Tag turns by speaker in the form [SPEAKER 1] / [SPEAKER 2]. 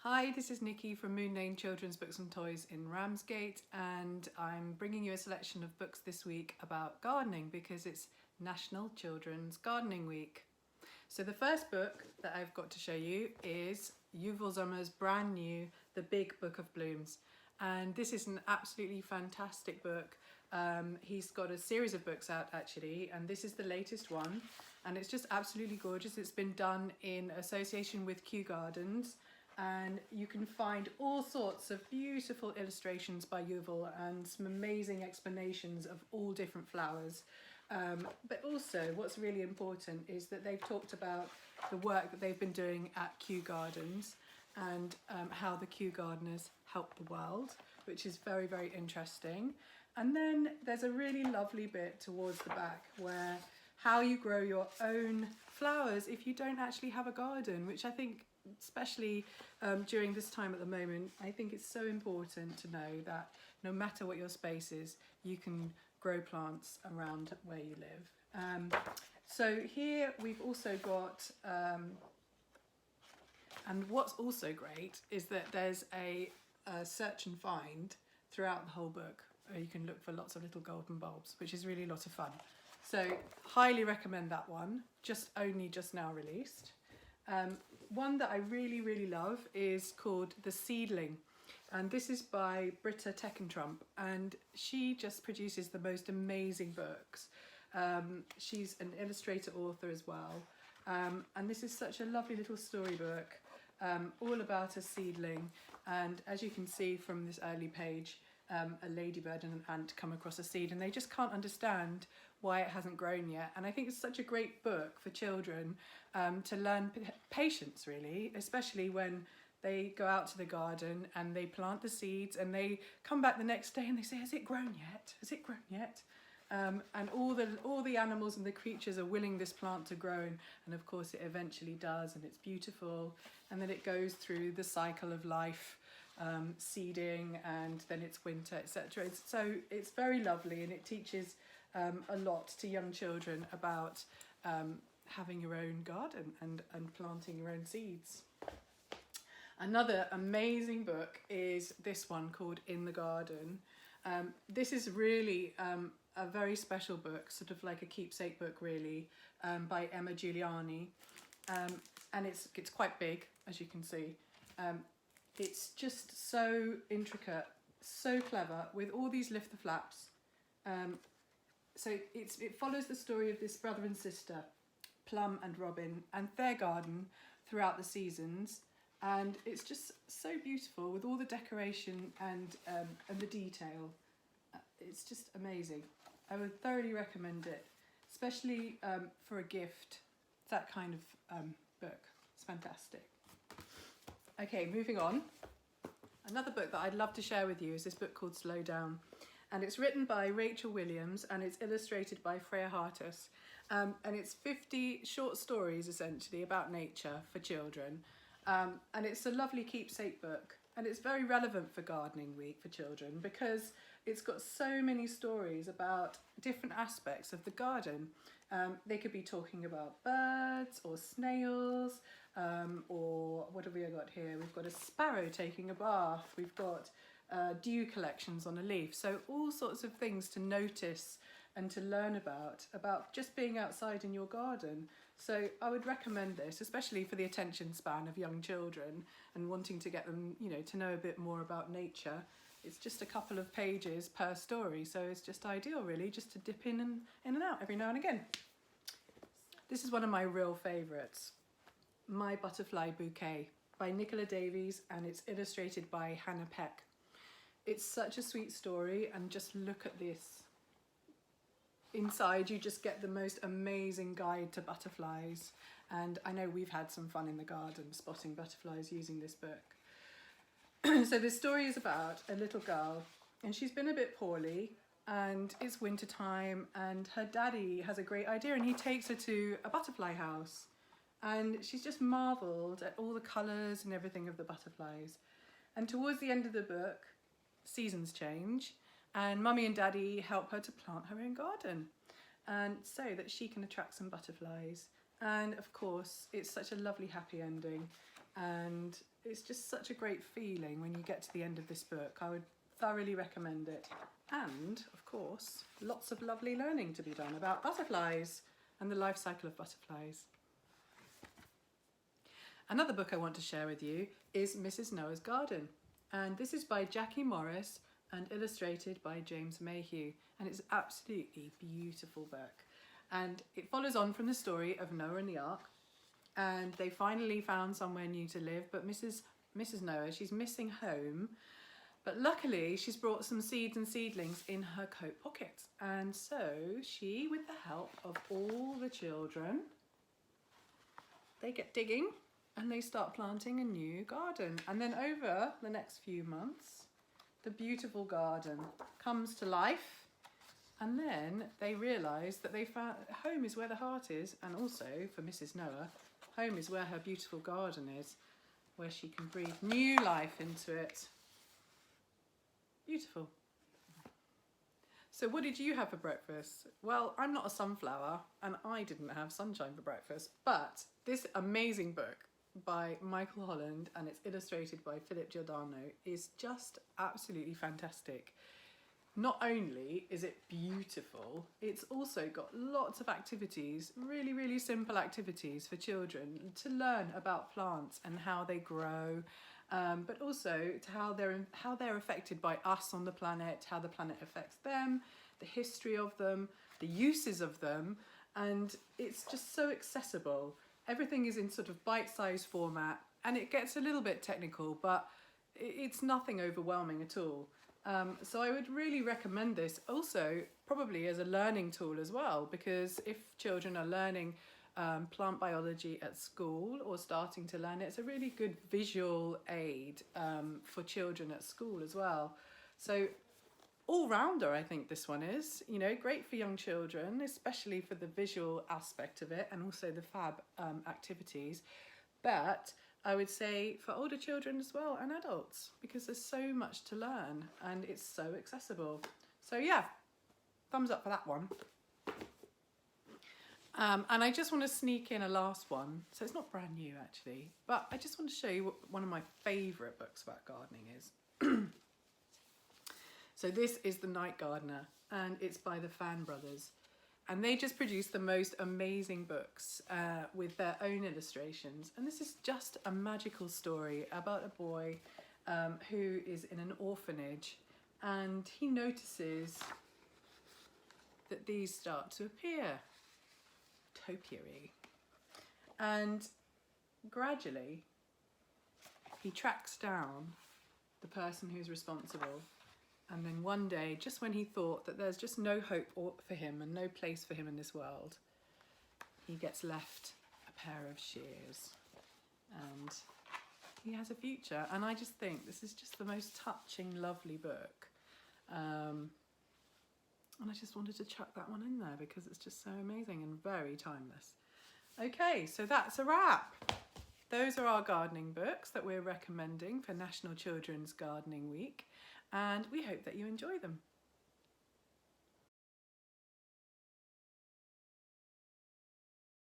[SPEAKER 1] Hi, this is Nikki from Moon Lane Children's Books and Toys in Ramsgate, and I'm bringing you a selection of books this week about gardening because it's National Children's Gardening Week. So the first book that I've got to show you is Yuval Zommer's brand new The Big Book of Blooms, and this is an absolutely fantastic book. He's got a series of books out actually, and this is the latest one, and it's just absolutely gorgeous. It's been done in association with Kew Gardens, and you can find all sorts of beautiful illustrations by Yuval and some amazing explanations of all different flowers. But also what's really important is that they've talked about the work that they've been doing at Kew Gardens and how the Kew gardeners help the world, which is very, very interesting. And then there's a really lovely bit towards the back where how you grow your own flowers if you don't actually have a garden, which I think especially during this time at the moment, I think it's so important to know that no matter what your space is, you can grow plants around where you live. So here we've also got, and what's also great is that there's a search and find throughout the whole book. You can look for lots of little golden bulbs, which is really a lot of fun. So highly recommend that one, just now released. One that I really, really love is called The Seedling, and this is by Britta Teckentrup, and she just produces the most amazing books. She's an illustrator author as well, and this is such a lovely little storybook all about a seedling, and as you can see from this early page, a ladybird and an ant come across a seed and they just can't understand why it hasn't grown yet. And I think it's such a great book for children to learn patience, really, especially when they go out to the garden and they plant the seeds and they come back the next day and they say, has it grown yet? Has it grown yet? And all the animals and the creatures are willing this plant to grow, and of course it eventually does, and it's beautiful, and then it goes through the cycle of life, seeding, and then it's winter, etc. So it's very lovely, and it teaches a lot to young children about having your own garden and planting your own seeds. Another amazing book is this one called In the Garden. This is really a very special book, sort of like a keepsake book really, by Giuliani, and it's quite big, as you can see. It's just so intricate, so clever, with all these lift the flaps. So it follows the story of this brother and sister, Plum and Robin, and their garden throughout the seasons, and it's just so beautiful with all the decoration and the detail. It's just amazing. I would thoroughly recommend it, especially for a gift. That kind of book. It's fantastic. Okay, moving on. Another book that I'd love to share with you is this book called Slow Down, and it's written by Rachel Williams and it's illustrated by Freya Hartas, and it's 50 short stories essentially about nature for children, and it's a lovely keepsake book, and it's very relevant for Gardening Week for children because it's got so many stories about different aspects of the garden. They could be talking about birds or snails, or what have we got here? We've got a sparrow taking a bath. We've got dew collections on a leaf. So all sorts of things to notice and to learn about just being outside in your garden. So I would recommend this, especially for the attention span of young children and wanting to get them, to know a bit more about nature. It's just a couple of pages per story, so it's just ideal really, just to dip in and out every now and again. This is one of my real favourites, My Butterfly Bouquet by Nicola Davies, and it's illustrated by Peck. It's such a sweet story, and just look at this. Inside you just get the most amazing guide to butterflies, and I know we've had some fun in the garden spotting butterflies using this book. So this story is about a little girl, and she's been a bit poorly, and it's winter time, and her daddy has a great idea, and he takes her to a butterfly house, and she's just marvelled at all the colours and everything of the butterflies. And towards the end of the book, seasons change, and Mummy and Daddy help her to plant her own garden, and so that she can attract some butterflies. And of course, it's such a lovely happy ending, and it's just such a great feeling when you get to the end of this book. I would thoroughly recommend it. And, of course, lots of lovely learning to be done about butterflies and the life cycle of butterflies. Another book I want to share with you is Mrs. Noah's Garden. And this is by Jackie Morris and illustrated by James Mayhew. And it's an absolutely beautiful book. And it follows on from the story of Noah and the Ark. And they finally found somewhere new to live, but Mrs. Noah, she's missing home. But luckily, she's brought some seeds and seedlings in her coat pocket. And so she, with the help of all the children, they get digging and they start planting a new garden. And then over the next few months, the beautiful garden comes to life. And then they realise that they found home is where the heart is. And also, for Mrs. Noah, home is where her beautiful garden is, where she can breathe new life into it. Beautiful. So what did you have for breakfast? Well, I'm not a sunflower and I didn't have sunshine for breakfast, but this amazing book by Michael Holland and it's illustrated by Giordano is just absolutely fantastic. Not only is it beautiful, it's also got lots of activities, really, really simple activities for children to learn about plants and how they grow, but also to how they're affected by us on the planet, how the planet affects them, the history of them, the uses of them, and it's just so accessible. Everything is in sort of bite-sized format, and it gets a little bit technical, but it's nothing overwhelming at all. So I would really recommend this also probably as a learning tool as well, because if children are learning plant biology at school or starting to learn it, it's a really good visual aid for children at school as well. So all-rounder I think this one is, you know, great for young children, especially for the visual aspect of it and also the fab activities. But I would say for older children as well and adults, because there's so much to learn and it's so accessible. So yeah, thumbs up for that one. And I just want to sneak in a last one. So it's not brand new actually, but I just want to show you what one of my favourite books about gardening is. So this is The Night Gardener and it's by the Fan Brothers. And they just produce the most amazing books with their own illustrations. And this is just a magical story about a boy who is in an orphanage and he notices that these start to appear. Topiary. And gradually he tracks down the person who's responsible. And then one day, just when he thought that there's just no hope for him and no place for him in this world, he gets left a pair of shears and he has a future. And I just think this is just the most touching, lovely book. And I just wanted to chuck that one in there because it's just so amazing and very timeless. Okay, so that's a wrap. Those are our gardening books that we're recommending for National Children's Gardening Week. And we hope that you enjoy them.